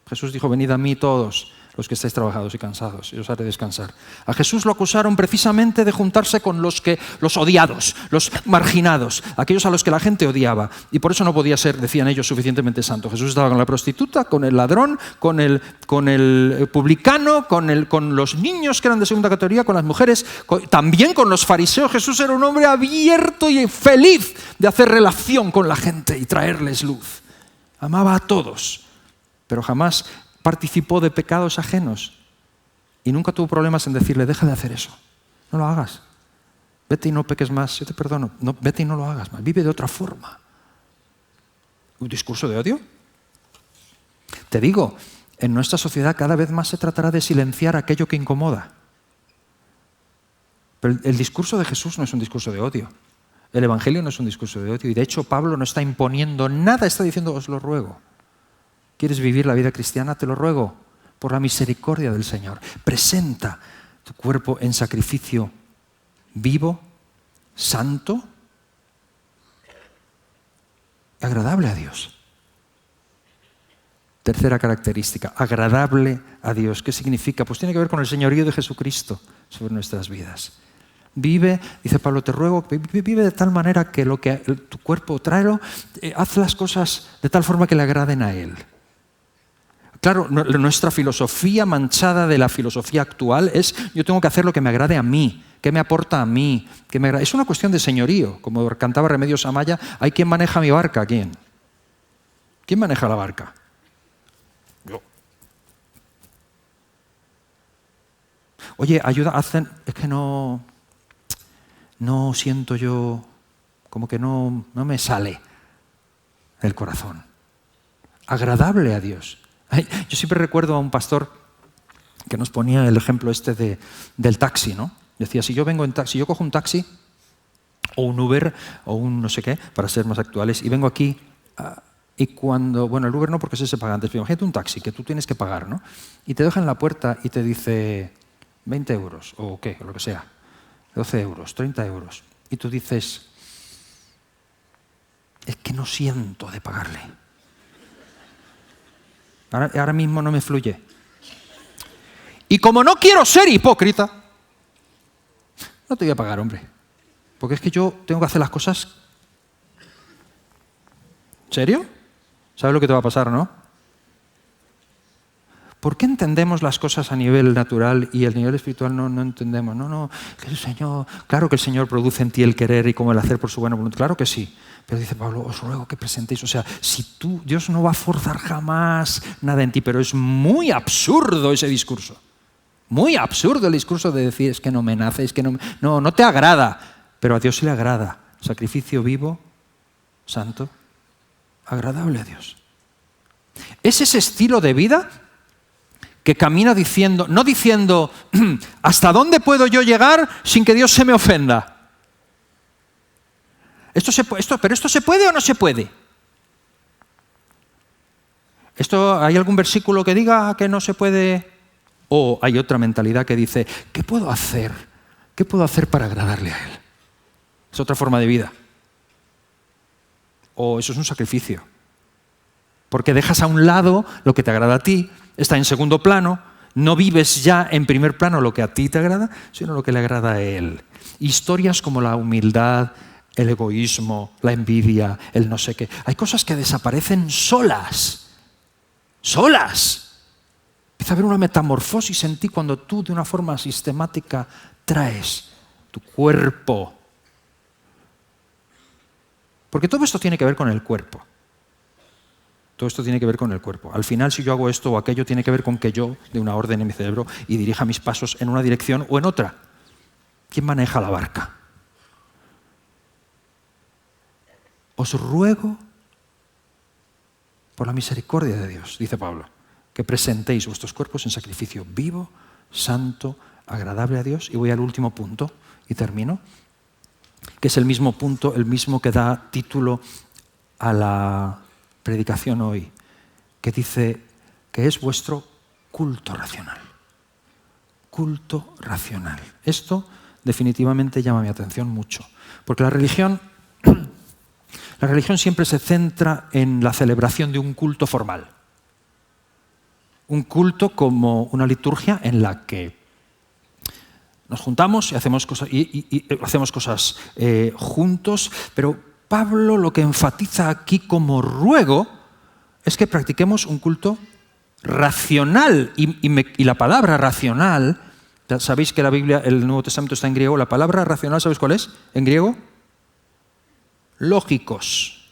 Jesús dijo: venid a mí todos los que estáis trabajados y cansados, y os haré descansar. A Jesús lo acusaron precisamente de juntarse con los odiados, los marginados, aquellos a los que la gente odiaba. Y por eso no podía ser, decían ellos, suficientemente santo. Jesús estaba con la prostituta, con el ladrón, con el publicano, con los niños que eran de segunda categoría, con las mujeres, también con los fariseos. Jesús era un hombre abierto y feliz de hacer relación con la gente y traerles luz. Amaba a todos, pero jamás participó de pecados ajenos y nunca tuvo problemas en decirle: deja de hacer eso, no lo hagas, vete y no peques más, yo te perdono, no, vete y no lo hagas más, vive de otra forma. ¿Un discurso de odio? Te digo, en nuestra sociedad cada vez más se tratará de silenciar aquello que incomoda, pero el discurso de Jesús no es un discurso de odio, el Evangelio no es un discurso de odio, y de hecho Pablo no está imponiendo nada, está diciendo: os lo ruego. ¿Quieres vivir la vida cristiana? Te lo ruego, por la misericordia del Señor. Presenta tu cuerpo en sacrificio vivo, santo, agradable a Dios. Tercera característica, agradable a Dios. ¿Qué significa? Pues tiene que ver con el señorío de Jesucristo sobre nuestras vidas. Vive, dice Pablo, te ruego, vive de tal manera que lo que tu cuerpo, tráelo, haz las cosas de tal forma que le agraden a Él. Claro, nuestra filosofía manchada de la filosofía actual es: yo tengo que hacer lo que me agrade a mí, que me aporta a mí. Es una cuestión de señorío, como cantaba Remedios Amaya: ¿hay quien maneja mi barca? ¿Quién? ¿Quién maneja la barca? Yo. Oye, ayuda, es que no siento yo, como que no me sale del corazón. Agradable a Dios. Yo siempre recuerdo a un pastor que nos ponía el ejemplo del taxi, ¿no? Decía: si yo cojo un taxi o un Uber o un no sé qué, para ser más actuales, y vengo aquí y cuando, bueno, el Uber no, porque ese se paga antes, pero imagínate un taxi que tú tienes que pagar, ¿no? Y te dejan en la puerta y te dice 20 euros o qué, o lo que sea, 12 euros, 30 euros. Y tú dices: es que no siento de pagarle. Ahora mismo no me fluye. Y como no quiero ser hipócrita, no te voy a pagar, hombre. Porque es que yo tengo que hacer las cosas. ¿En serio? ¿Sabes lo que te va a pasar, no? ¿Por qué entendemos las cosas a nivel natural y a nivel espiritual no entendemos? No, que el Señor, claro que el Señor produce en ti el querer y como el hacer por su buena voluntad, claro que sí. Pero dice Pablo, os ruego que presentéis, o sea, Dios no va a forzar jamás nada en ti, pero es muy absurdo ese discurso. Muy absurdo el discurso de decir, es que no me nace, es que no te agrada, pero a Dios sí le agrada. Sacrificio vivo, santo, agradable a Dios. Es ese estilo de vida que camina diciendo, no diciendo, ¿hasta dónde puedo yo llegar sin que Dios se me ofenda? ¿Pero esto se puede o no se puede? ¿Hay algún versículo que diga que no se puede? O hay otra mentalidad que dice, ¿qué puedo hacer? ¿Qué puedo hacer para agradarle a Él? Es otra forma de vida. O eso es un sacrificio. Porque dejas a un lado lo que te agrada a ti, está en segundo plano, no vives ya en primer plano lo que a ti te agrada, sino lo que le agrada a Él. Historias como la humildad, el egoísmo, la envidia, el no sé qué. Hay cosas que desaparecen solas. Solas. Empieza a haber una metamorfosis en ti cuando tú de una forma sistemática traes tu cuerpo. Porque todo esto tiene que ver con el cuerpo. Todo esto tiene que ver con el cuerpo. Al final, si yo hago esto o aquello, tiene que ver con que yo dé una orden en mi cerebro y dirija mis pasos en una dirección o en otra. ¿Quién maneja la barca? Os ruego, por la misericordia de Dios, dice Pablo, que presentéis vuestros cuerpos en sacrificio vivo, santo, agradable a Dios. Y voy al último punto y termino, que es el mismo punto, el mismo que da título a la predicación hoy, que dice que es vuestro culto racional. Culto racional. Esto definitivamente llama mi atención mucho, porque la religión siempre se centra en la celebración de un culto formal. Un culto como una liturgia en la que nos juntamos y hacemos cosas, juntos, pero Pablo lo que enfatiza aquí como ruego es que practiquemos un culto racional. Y la palabra racional, sabéis que la Biblia, el Nuevo Testamento está en griego, la palabra racional, ¿sabéis cuál es? En griego, lógicos.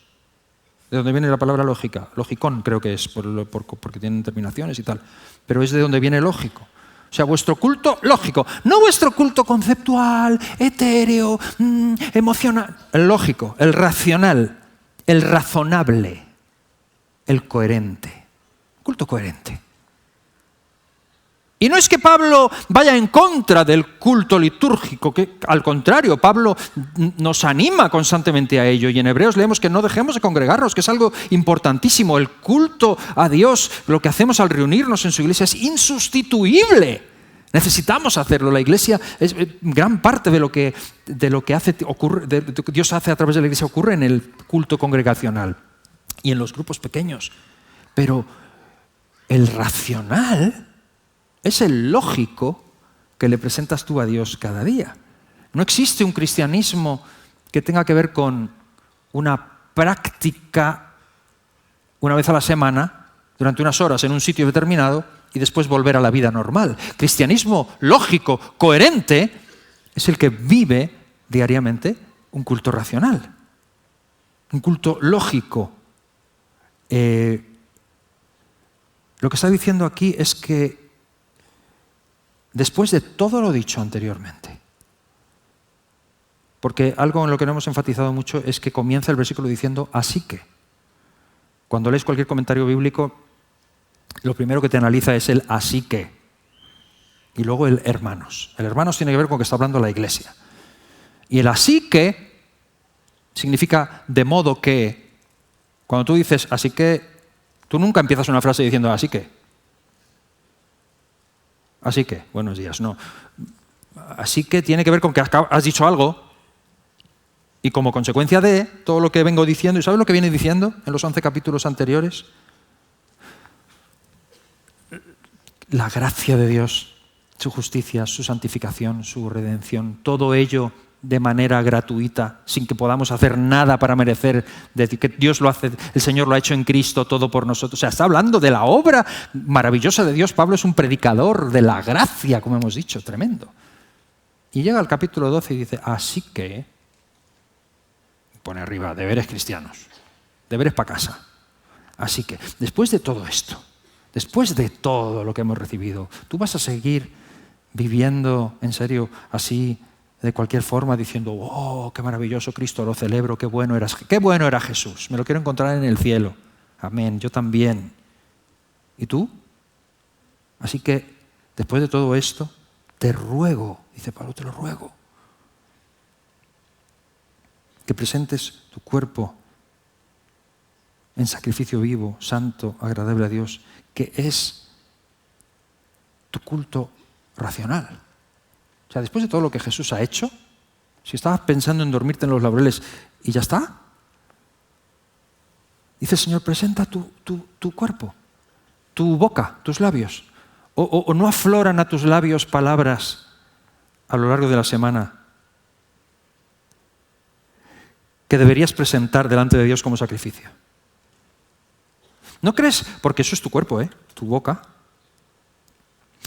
¿De dónde viene la palabra lógica? Logicón creo que es, porque tienen terminaciones y tal. Pero es de donde viene lógico. O sea, vuestro culto lógico, no vuestro culto conceptual, etéreo, emocional. El lógico, el racional, el razonable, el coherente. Culto coherente. Y no es que Pablo vaya en contra del culto litúrgico, que al contrario, Pablo nos anima constantemente a ello. Y en Hebreos leemos que no dejemos de congregarnos, que es algo importantísimo. El culto a Dios, lo que hacemos al reunirnos en su iglesia, es insustituible. Necesitamos hacerlo. La iglesia, gran parte de lo que Dios hace a través de la iglesia ocurre en el culto congregacional y en los grupos pequeños. Pero el racional es el lógico que le presentas tú a Dios cada día. No existe un cristianismo que tenga que ver con una práctica una vez a la semana, durante unas horas en un sitio determinado y después volver a la vida normal. Cristianismo lógico, coherente, es el que vive diariamente un culto racional, un culto lógico. Lo que está diciendo aquí es que después de todo lo dicho anteriormente, porque algo en lo que no hemos enfatizado mucho es que comienza el versículo diciendo así que. Cuando lees cualquier comentario bíblico, lo primero que te analiza es el así que. Y luego el hermanos. El hermanos tiene que ver con que está hablando la iglesia. Y el así que significa de modo que. Cuando tú dices así que, tú nunca empiezas una frase diciendo así que. Así que, buenos días, no. Así que tiene que ver con que has dicho algo Y como consecuencia de todo lo que vengo diciendo, ¿y sabes lo que viene diciendo en los 11 capítulos anteriores? La gracia de Dios, su justicia, su santificación, su redención, todo ello de manera gratuita, sin que podamos hacer nada para merecer, de que Dios lo hace, el Señor lo ha hecho en Cristo todo por nosotros. O sea, está hablando de la obra maravillosa de Dios. Pablo es un predicador de la gracia, como hemos dicho, tremendo. Y llega al capítulo 12 y dice, así que, pone arriba, deberes cristianos, deberes para casa. Así que, después de todo esto, después de todo lo que hemos recibido, ¿tú vas a seguir viviendo en serio así, de cualquier forma, diciendo, oh, qué maravilloso Cristo, lo celebro, qué bueno era Jesús, me lo quiero encontrar en el cielo? Amén, yo también. ¿Y tú? Así que, después de todo esto, te ruego, dice Pablo, te lo ruego, que presentes tu cuerpo en sacrificio vivo, santo, agradable a Dios, que es tu culto racional. O sea, después de todo lo que Jesús ha hecho, si estabas pensando en dormirte en los laureles y ya está, dice el Señor, presenta tu cuerpo, tu boca, tus labios. O no afloran a tus labios palabras a lo largo de la semana que deberías presentar delante de Dios como sacrificio. ¿No crees? Porque eso es tu cuerpo, tu boca.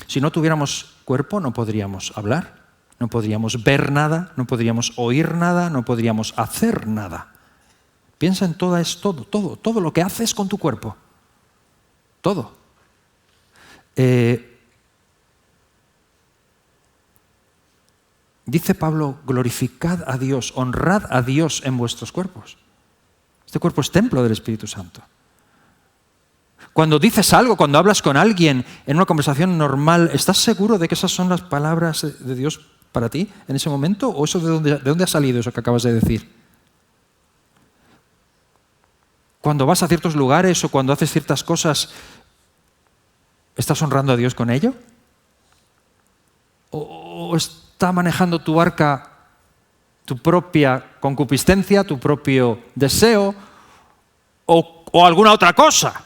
Si no tuviéramos cuerpo no podríamos hablar, no podríamos ver nada, no podríamos oír nada, no podríamos hacer nada. Piensa en todo lo que haces con tu cuerpo. Todo. Dice Pablo, glorificad a Dios, honrad a Dios en vuestros cuerpos. Este cuerpo es templo del Espíritu Santo. Cuando dices algo, cuando hablas con alguien en una conversación normal, ¿estás seguro de que esas son las palabras de Dios para ti en ese momento? ¿O eso de dónde ha salido eso que acabas de decir? Cuando vas a ciertos lugares o cuando haces ciertas cosas, ¿estás honrando a Dios con ello? ¿O está manejando tu barca tu propia concupiscencia, tu propio deseo o alguna otra cosa?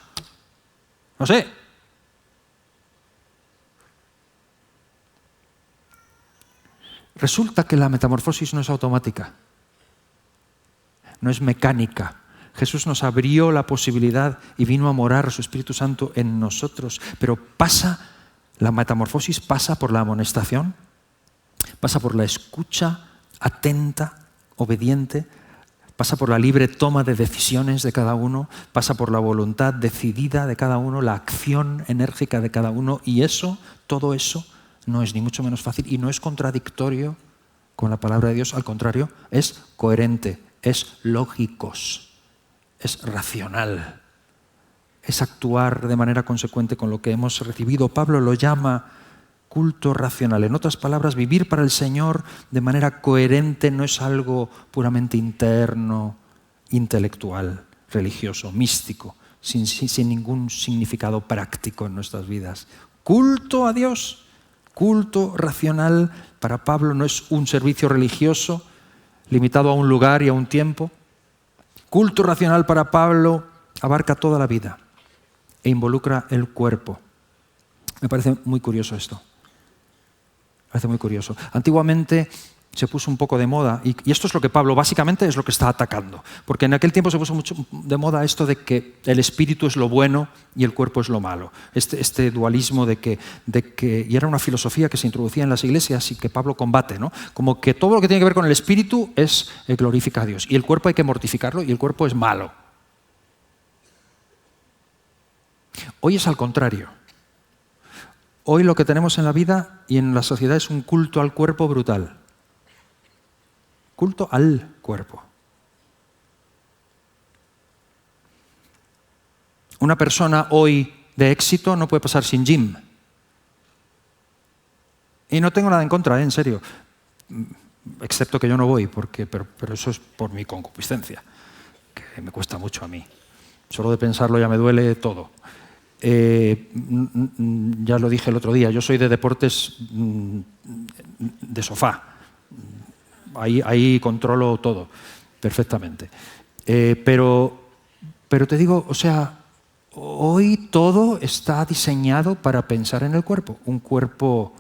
No sé. Resulta que la metamorfosis no es automática, no es mecánica. Jesús nos abrió la posibilidad y vino a morar su Espíritu Santo en nosotros, pero la metamorfosis pasa por la amonestación, pasa por la escucha atenta, obediente, pasa por la libre toma de decisiones de cada uno, pasa por la voluntad decidida de cada uno, la acción enérgica de cada uno, y todo eso, no es ni mucho menos fácil y no es contradictorio con la palabra de Dios, al contrario, es coherente, es lógicos, es racional, es actuar de manera consecuente con lo que hemos recibido. Pablo lo llama culto racional. En otras palabras, vivir para el Señor de manera coherente no es algo puramente interno, intelectual, religioso, místico, sin ningún significado práctico en nuestras vidas. Culto a Dios, culto racional, para Pablo no es un servicio religioso limitado a un lugar y a un tiempo. Culto racional para Pablo abarca toda la vida e involucra el cuerpo. Me parece muy curioso esto. Parece muy curioso. Antiguamente se puso un poco de moda, y esto es lo que Pablo básicamente es lo que está atacando, porque en aquel tiempo se puso mucho de moda esto de que el espíritu es lo bueno y el cuerpo es lo malo. Este dualismo y era una filosofía que se introducía en las iglesias y que Pablo combate, ¿no? Como que todo lo que tiene que ver con el espíritu glorifica a Dios, y el cuerpo hay que mortificarlo y el cuerpo es malo. Hoy es al contrario. Hoy lo que tenemos en la vida y en la sociedad es un culto al cuerpo brutal. Culto al cuerpo. Una persona hoy de éxito no puede pasar sin gym. Y no tengo nada en contra, en serio. Excepto que yo no voy, pero eso es por mi concupiscencia, que me cuesta mucho a mí. Solo de pensarlo ya me duele todo. Ya lo dije el otro día, yo soy de deportes de sofá. Ahí controlo todo. perfectamente. Pero te digo, o sea, hoy todo está diseñado para pensar en el cuerpo, un cuerpo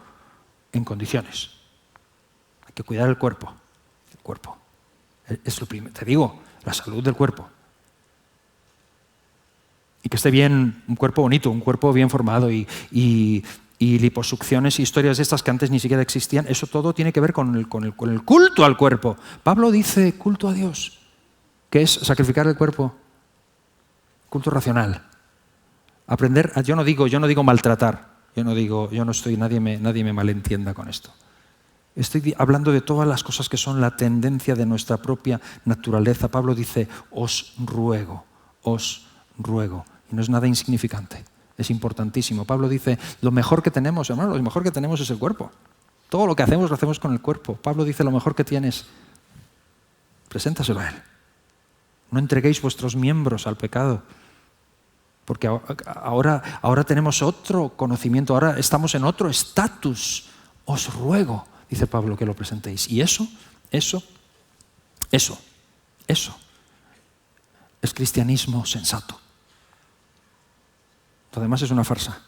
en condiciones. Hay que cuidar el cuerpo. El cuerpo. Es lo primero. Te digo, la salud del cuerpo. Y que esté bien, un cuerpo bonito, un cuerpo bien formado y liposucciones y historias de estas que antes ni siquiera existían. Eso todo tiene que ver con el culto al cuerpo. Pablo dice culto a Dios, que es sacrificar el cuerpo. Culto racional. Aprender, yo no digo maltratar, nadie me malentienda con esto. Estoy hablando de todas las cosas que son la tendencia de nuestra propia naturaleza. Pablo dice, os ruego. Y no es nada insignificante, es importantísimo. Pablo dice, lo mejor que tenemos, hermano, lo mejor que tenemos es el cuerpo. Todo lo que hacemos lo hacemos con el cuerpo. Pablo dice, lo mejor que tienes, preséntaselo a Él. No entreguéis vuestros miembros al pecado. Porque ahora tenemos otro conocimiento, ahora estamos en otro estatus. Os ruego, dice Pablo, que lo presentéis. Y eso es cristianismo sensato. Lo demás es una farsa.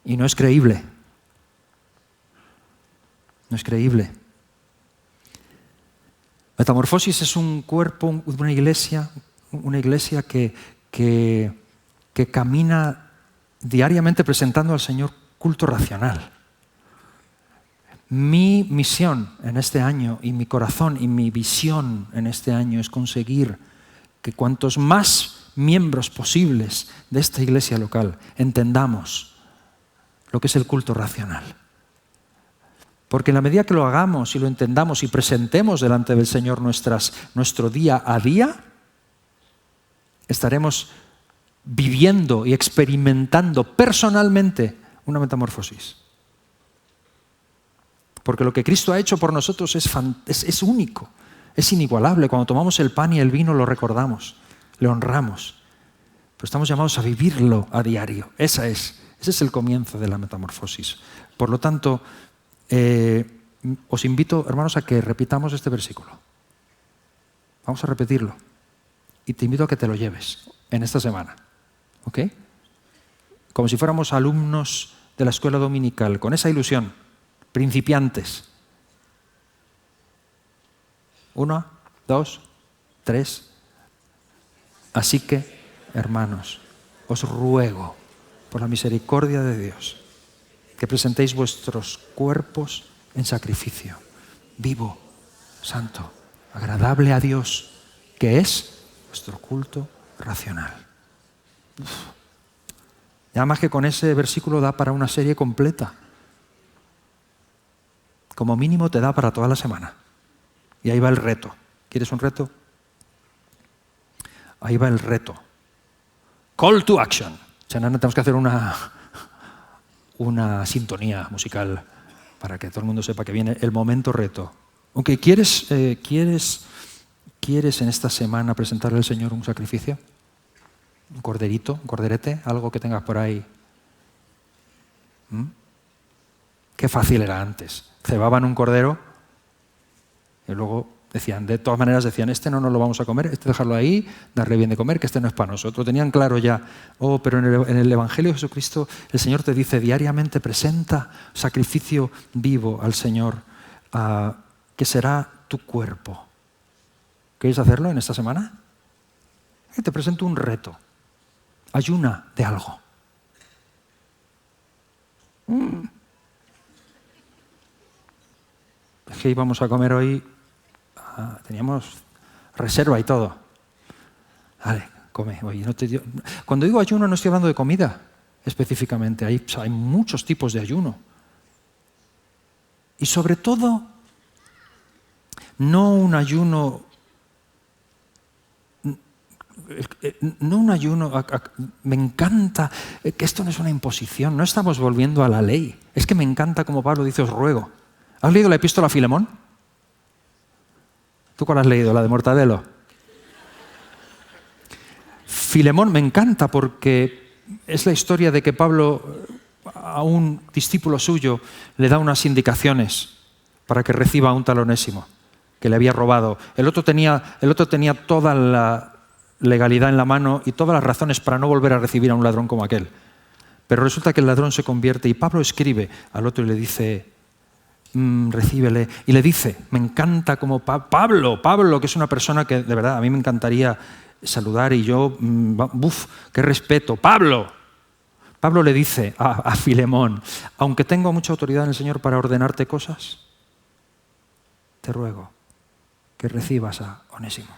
Y no es creíble. No es creíble. Metamorfosis es un cuerpo, una iglesia que camina diariamente presentando al Señor culto racional. Mi misión en este año y mi corazón y mi visión en este año es conseguir que cuantos más miembros posibles de esta iglesia local entendamos lo que es el culto racional. Porque en la medida que lo hagamos y lo entendamos y presentemos delante del Señor nuestro día a día, estaremos viviendo y experimentando personalmente una metamorfosis. Porque lo que Cristo ha hecho por nosotros es único, es inigualable. Cuando tomamos el pan y el vino lo recordamos, le honramos. Pero estamos llamados a vivirlo a diario. Ese es el comienzo de la metamorfosis. Por lo tanto, os invito, hermanos, a que repitamos este versículo. Vamos a repetirlo. Y te invito a que te lo lleves en esta semana. ¿Ok? Como si fuéramos alumnos de la escuela dominical, con esa ilusión, principiantes. 1, 2, 3. Así que, hermanos, os ruego, por la misericordia de Dios, que presentéis vuestros cuerpos en sacrificio, vivo, santo, agradable a Dios, que es vuestro culto racional. Ya más que con ese versículo da para una serie completa. Como mínimo te da para toda la semana. Y ahí va el reto. ¿Quieres un reto? Ahí va el reto. Call to action. Tenemos que hacer una sintonía musical para que todo el mundo sepa que viene el momento reto. Aunque ¿quieres en esta semana presentarle al Señor un sacrificio? ¿Un corderito? ¿Un corderete? ¿Algo que tengas por ahí? Qué fácil era antes. Cebaban un cordero y luego de todas maneras decían, este no nos lo vamos a comer, este dejarlo ahí, darle bien de comer, que este no es para nosotros. Tenían claro ya. Pero en el Evangelio de Jesucristo el Señor te dice diariamente, presenta sacrificio vivo al Señor, que será tu cuerpo. ¿Quieres hacerlo en esta semana? Te presento un reto. Ayuna de algo. Es que íbamos a comer hoy, teníamos reserva y todo. Vale, come. Oye, cuando digo ayuno no estoy hablando de comida específicamente. Hay muchos tipos de ayuno. Y sobre todo, no un ayuno, me encanta, que esto no es una imposición, no estamos volviendo a la ley. Es que me encanta como Pablo dice, os ruego. ¿Has leído la epístola a Filemón? ¿Tú cuál has leído? ¿La de Mortadelo? Filemón me encanta porque es la historia de que Pablo a un discípulo suyo le da unas indicaciones para que reciba un talonésimo, que le había robado. El otro tenía toda la legalidad en la mano y todas las razones para no volver a recibir a un ladrón como aquel. Pero resulta que el ladrón se convierte y Pablo escribe al otro y le dice, recíbele. Y le dice, me encanta como Pablo, que es una persona que de verdad a mí me encantaría saludar y yo, qué respeto. Pablo le dice a Filemón, aunque tengo mucha autoridad en el Señor para ordenarte cosas, te ruego que recibas a Onésimo.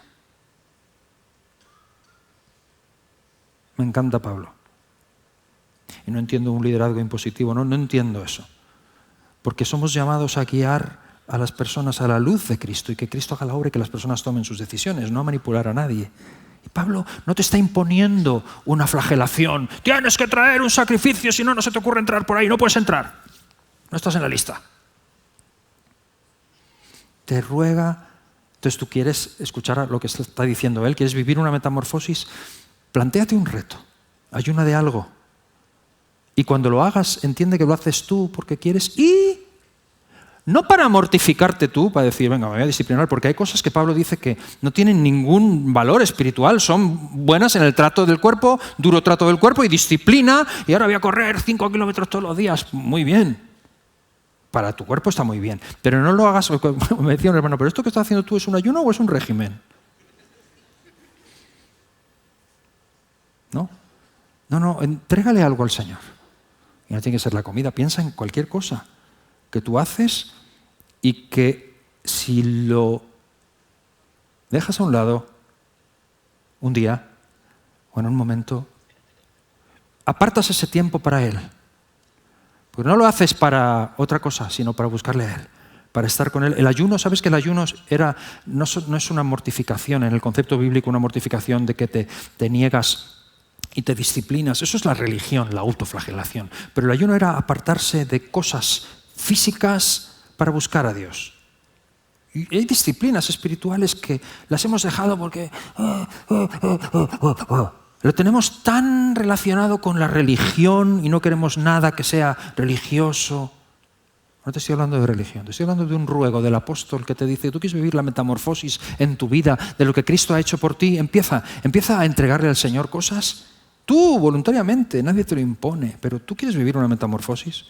Me encanta Pablo. Y no entiendo un liderazgo impositivo, no entiendo eso. Porque somos llamados a guiar a las personas a la luz de Cristo y que Cristo haga la obra y que las personas tomen sus decisiones, no a manipular a nadie. Y Pablo no te está imponiendo una flagelación. Tienes que traer un sacrificio, si no, no se te ocurre entrar por ahí, no puedes entrar. No estás en la lista. Te ruega, entonces tú quieres escuchar lo que está diciendo él, quieres vivir una metamorfosis, plantéate un reto, ayuna de algo. Y cuando lo hagas, entiende que lo haces tú porque quieres y no para mortificarte tú, para decir, venga, me voy a disciplinar, porque hay cosas que Pablo dice que no tienen ningún valor espiritual, son buenas en el trato del cuerpo, duro trato del cuerpo y disciplina, y ahora voy a correr 5 kilómetros todos los días. Muy bien. Para tu cuerpo está muy bien. Pero no lo hagas, me decía un hermano, ¿pero esto que estás haciendo tú es un ayuno o es un régimen? No, entrégale algo al Señor. Y no tiene que ser la comida, piensa en cualquier cosa que tú haces y que si lo dejas a un lado un día o en un momento, apartas ese tiempo para Él. Porque no lo haces para otra cosa, sino para buscarle a Él, para estar con Él. El ayuno, ¿sabes que el ayuno no es una mortificación en el concepto bíblico, una mortificación de que te niegas y te disciplinas? Eso es la religión, la autoflagelación. Pero el ayuno era apartarse de cosas físicas para buscar a Dios. Y hay disciplinas espirituales que las hemos dejado porque lo tenemos tan relacionado con la religión y no queremos nada que sea religioso. No te estoy hablando de religión, te estoy hablando de un ruego del apóstol que te dice, tú quieres vivir la metamorfosis en tu vida de lo que Cristo ha hecho por ti, empieza a entregarle al Señor cosas. Tú, voluntariamente, nadie te lo impone, pero tú quieres vivir una metamorfosis.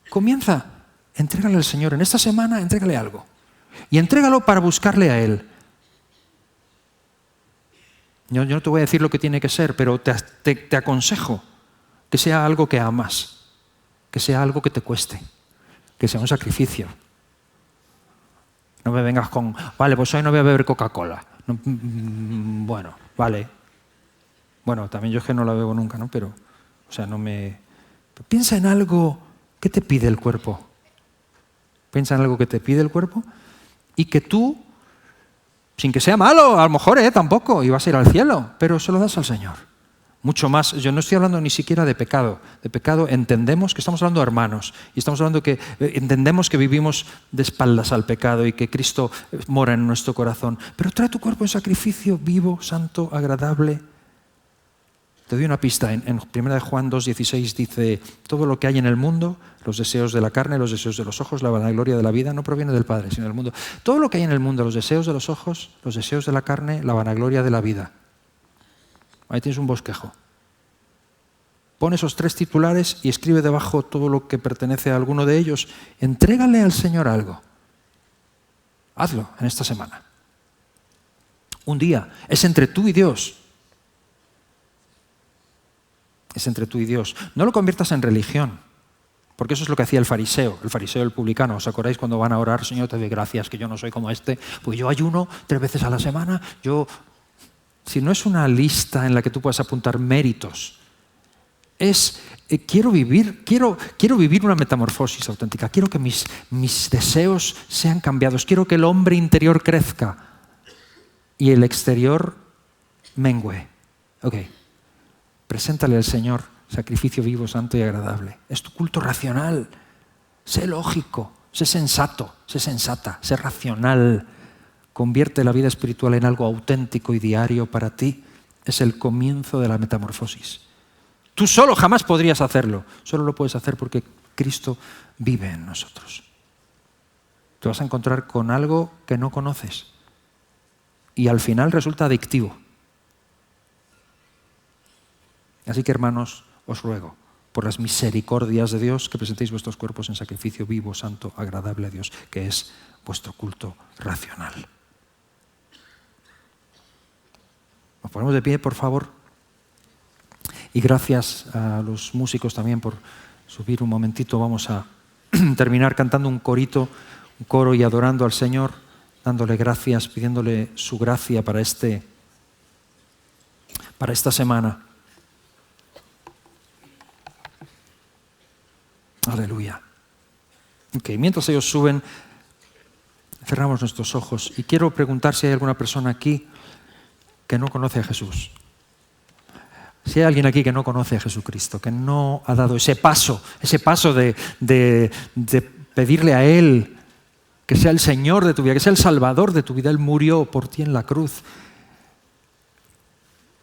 Comienza, entrégale al Señor. En esta semana, entrégale algo. Y entrégalo para buscarle a Él. Yo no te voy a decir lo que tiene que ser, pero te aconsejo que sea algo que amas, que sea algo que te cueste, que sea un sacrificio. No me vengas con, vale, pues hoy no voy a beber Coca-Cola. No, bueno, vale. Bueno, también yo es que no la bebo nunca, ¿no? Pero piensa en algo que te pide el cuerpo. Piensa en algo que te pide el cuerpo y que tú, sin que sea malo, a lo mejor, tampoco, y vas a ir al cielo, pero se lo das al Señor. Mucho más, yo no estoy hablando ni siquiera de pecado. De pecado entendemos que estamos hablando de hermanos y estamos hablando que entendemos que vivimos de espaldas al pecado y que Cristo mora en nuestro corazón. Pero trae tu cuerpo en sacrificio vivo, santo, agradable. Te doy una pista, en 1 Juan 2,16 dice, todo lo que hay en el mundo, los deseos de la carne, los deseos de los ojos, la vanagloria de la vida, no proviene del Padre, sino del mundo. Todo lo que hay en el mundo, los deseos de los ojos, los deseos de la carne, la vanagloria de la vida. Ahí tienes un bosquejo. Pon esos 3 titulares y escribe debajo todo lo que pertenece a alguno de ellos. Entrégale al Señor algo. Hazlo en esta semana. Un día. Es entre tú y Dios. Es entre tú y Dios. No lo conviertas en religión, porque eso es lo que hacía el fariseo y el publicano. ¿Os acordáis cuando van a orar? Señor, te doy gracias que yo no soy como este, pues yo ayuno 3 veces a la semana. Si no es una lista en la que tú puedas apuntar méritos, quiero vivir una metamorfosis auténtica, quiero que mis deseos sean cambiados, quiero que el hombre interior crezca y el exterior mengüe. Ok. Preséntale al Señor sacrificio vivo, santo y agradable. Es tu culto racional. Sé lógico, sé sensato, sé sensata, sé racional. Convierte la vida espiritual en algo auténtico y diario para ti. Es el comienzo de la metamorfosis. Tú solo jamás podrías hacerlo. Solo lo puedes hacer porque Cristo vive en nosotros. te vas a encontrar con algo que no conoces. Y al final resulta adictivo. Así que, hermanos, os ruego, por las misericordias de Dios, que presentéis vuestros cuerpos en sacrificio vivo, santo, agradable a Dios, que es vuestro culto racional. Nos ponemos de pie, por favor. Y gracias a los músicos también por subir un momentito. Vamos a terminar cantando un coro y adorando al Señor, dándole gracias, pidiéndole su gracia para esta semana. Aleluya. Ok, mientras ellos suben, cerramos nuestros ojos y quiero preguntar si hay alguna persona aquí que no conoce a Jesús. Si hay alguien aquí que no conoce a Jesucristo, que no ha dado ese paso de pedirle a Él que sea el Señor de tu vida, que sea el Salvador de tu vida. Él murió por ti en la cruz.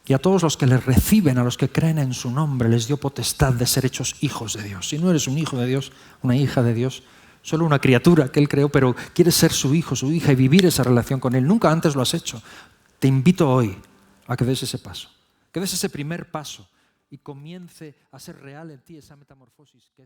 Y a todos los que le reciben, a los que creen en su nombre, les dio potestad de ser hechos hijos de Dios. Si no eres un hijo de Dios, una hija de Dios, solo una criatura que Él creó, pero quieres ser su hijo, su hija y vivir esa relación con Él. Nunca antes lo has hecho. Te invito hoy a que des ese paso, que des ese primer paso y comience a ser real en ti esa metamorfosis que es